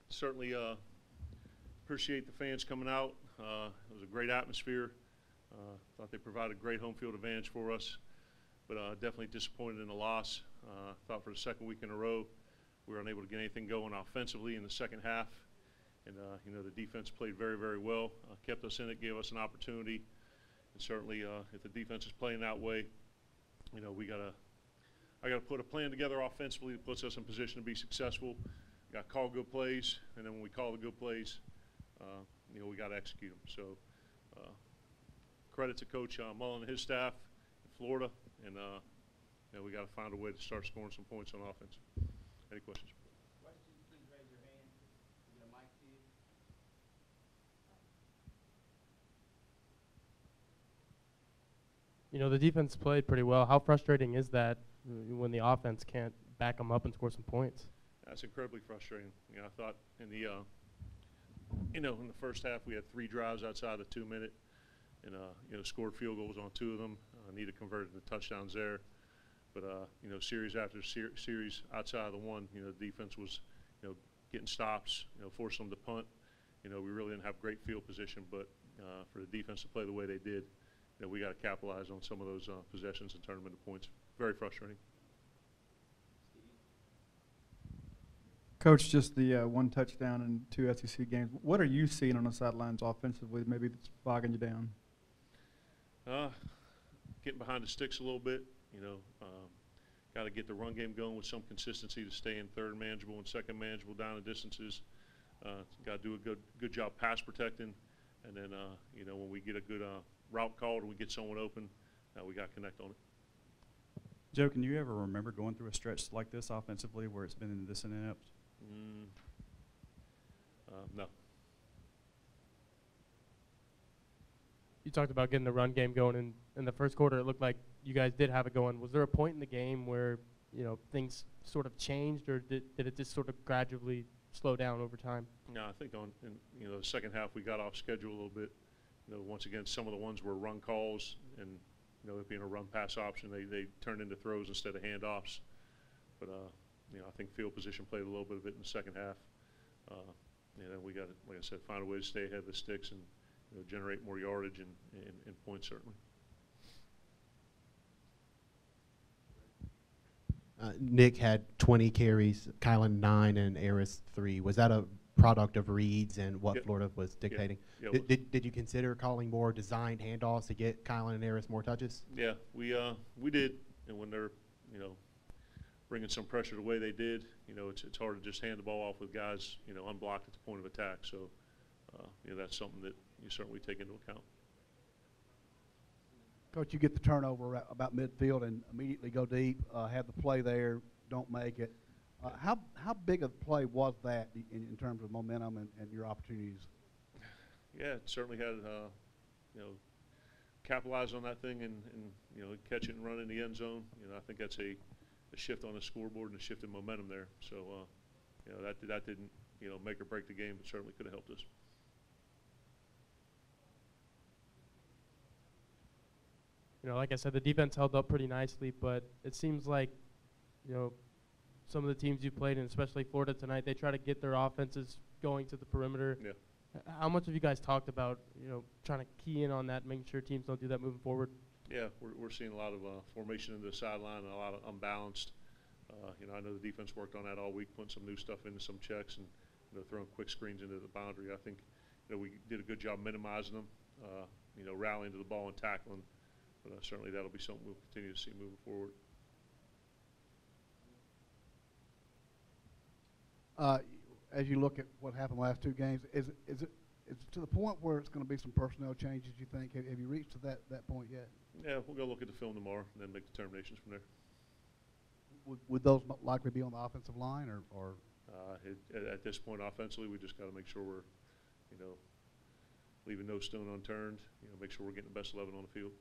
Certainly appreciate the fans coming out. It was a great atmosphere. Thought they provided great home field advantage for us, but definitely disappointed in the loss. Thought for the second week in a row we were unable to get anything going offensively in the second half. And, the defense played very, very well, kept us in it, gave us an opportunity. And certainly if the defense is playing that way, I got to put a plan together offensively that puts us in position to be successful. Got to call good plays, and then when we call the good plays, we got to execute them. So credit to Coach Mullen and his staff in Florida, and we got to find a way to start scoring some points on offense. Any questions? Questions, please raise your hand. We get a mic to you. The defense played pretty well. How frustrating is that when the offense can't back them up and score some points? That's incredibly frustrating. I thought in the in the first half we had 3 drives outside the 2-minute, and scored field goals on 2 of them. Needed converted into touchdowns there, but series after series outside of the one, the defense was getting stops, forcing them to punt. We really didn't have great field position, but for the defense to play the way they did, we got to capitalize on some of those possessions and turn them into points. Very frustrating. Coach, just the 1 touchdown in 2 SEC games. What are you seeing on the sidelines offensively maybe that's bogging you down? Getting behind the sticks a little bit. Got to get the run game going with some consistency to stay in third manageable and second manageable down the distances. Got to do a good job pass protecting, and then when we get a good route called or we get someone open, we got to connect on it. Joe, can you ever remember going through a stretch like this offensively where it's been this inept? No. You talked about getting the run game going in the first quarter. It looked like you guys did have it going. Was there a point in the game where things sort of changed, or did it just sort of gradually slow down over time? No, I think in the second half we got off schedule a little bit. Once again, some of the ones were run calls, and it being a run pass option, they turned into throws instead of handoffs. But I think field position played a little bit of it in the second half. And then we got to, like I said, find a way to stay ahead of the sticks and generate more yardage and points certainly. Nick had 20 carries, Kylan 9, and Aris 3. Was that a product of reads and what Florida was dictating? Yeah. Did you consider calling more designed handoffs to get Kylan and Aris more touches? Yeah, we did, and when they're bringing some pressure the way they did, it's hard to just hand the ball off with guys unblocked at the point of attack. So that's something that you certainly take into account. Coach, you get the turnover about midfield and immediately go deep, have the play there, don't make it. How big a play was that in terms of momentum and your opportunities? Yeah, it certainly had capitalize on that thing and catch it and run in the end zone. I think that's a shift on the scoreboard and a shift in momentum there. So that didn't make or break the game, but certainly could have helped us. Like I said, the defense held up pretty nicely, but it seems like, some of the teams you played in, especially Florida tonight, they try to get their offenses going to the perimeter. Yeah. How much have you guys talked about, trying to key in on that, making sure teams don't do that moving forward? Yeah, we're seeing a lot of formation into the sideline and a lot of unbalanced. I know the defense worked on that all week, putting some new stuff into some checks and throwing quick screens into the boundary. I think we did a good job minimizing them, rallying to the ball and tackling. But certainly that'll be something we'll continue to see moving forward. As you look at what happened the last 2 games, is it to the point where it's going to be some personnel changes, you think? Have you reached to that point yet? Yeah, we'll go look at the film tomorrow and then make determinations from there. Would those likely be on the offensive line or? At this point offensively, we just got to make sure we're, leaving no stone unturned, make sure we're getting the best 11 on the field.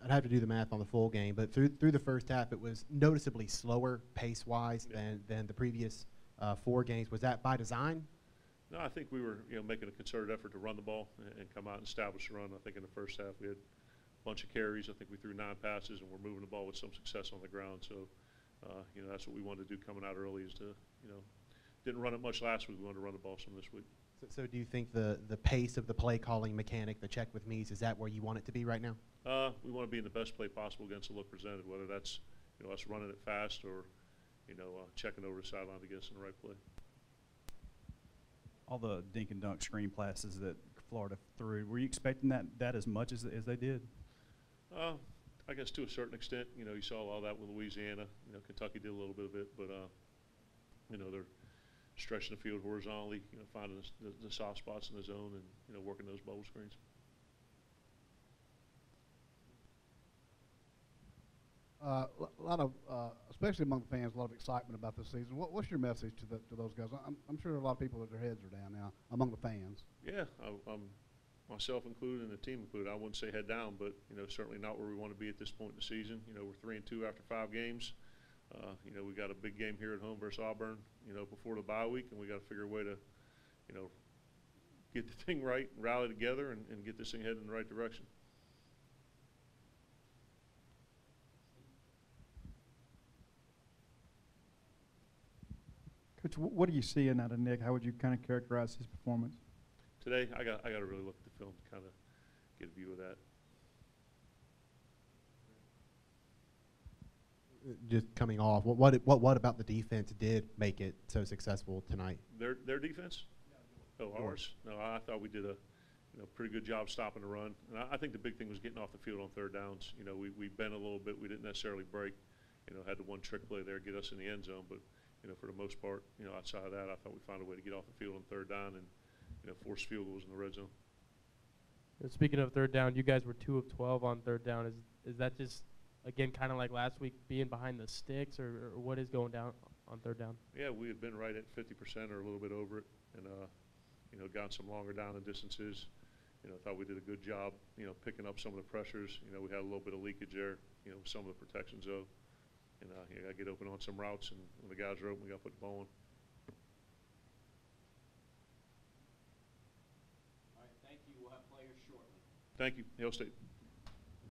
I'd have to do the math on the full game, but through the first half, it was noticeably slower pace-wise than the previous 4 games. Was that by design? No, I think we were making a concerted effort to run the ball and come out and establish a run. I think in the first half we had a bunch of carries. I think we threw 9 passes and we're moving the ball with some success on the ground. So You know, that's what we wanted to do coming out early is to, you know, didn't run it much last week. We wanted to run the ball some this week. So do you think the pace of the play calling mechanic, the check with me's, is that where you want it to be right now? We want to be in the best play possible against the look presented, whether that's, you know, us running it fast or, you know, checking over the sideline to get us in the right play. All the dink and dunk screen passes that Florida threw, were you expecting that as much as they did? I guess to a certain extent, you know, you saw all that with Louisiana. You know, Kentucky did a little bit of it, but you know, they're stretching the field horizontally, you know, finding the soft spots in the zone and, you know, working those bubble screens. A lot of, especially among the fans, a lot of excitement about this season. What's your message to those guys? I'm sure a lot of people that their heads are down now among the fans. Yeah, myself included and the team included. I wouldn't say head down, but, you know, certainly not where we want to be at this point in the season. You know, we're 3-2 after 5 games. You know, we got a big game here at home versus Auburn, you know, before the bye week, and we got to figure a way to, you know, get the thing right, rally together, and get this thing headed in the right direction. Coach, what are you seeing out of Nick? How would you kind of characterize his performance? Today, I got to really look at the film to kind of get a view of that. Just coming off, what about the defense did make it so successful tonight? Their defense? Oh, ours? No, I thought we did a pretty good job stopping the run. And I think the big thing was getting off the field on third downs. You know, we bent a little bit. We didn't necessarily break. You know, had the one trick play there get us in the end zone. But, you know, for the most part, you know, outside of that, I thought we found a way to get off the field on third down and, you know, force field goals in the red zone. And speaking of third down, you guys were 2 of 12 on third down. Is that just, again, kind of like last week, being behind the sticks, or what is going down on third down? Yeah, we had been right at 50% or a little bit over it, and you know, got some longer down and distances. You know, thought we did a good job, you know, picking up some of the pressures. You know, we had a little bit of leakage there, you know, with some of the protections though. And you got to get open on some routes, and when the guys are open, we got to put the ball in. All right, thank you. We'll have players shortly. Thank you, Hail State.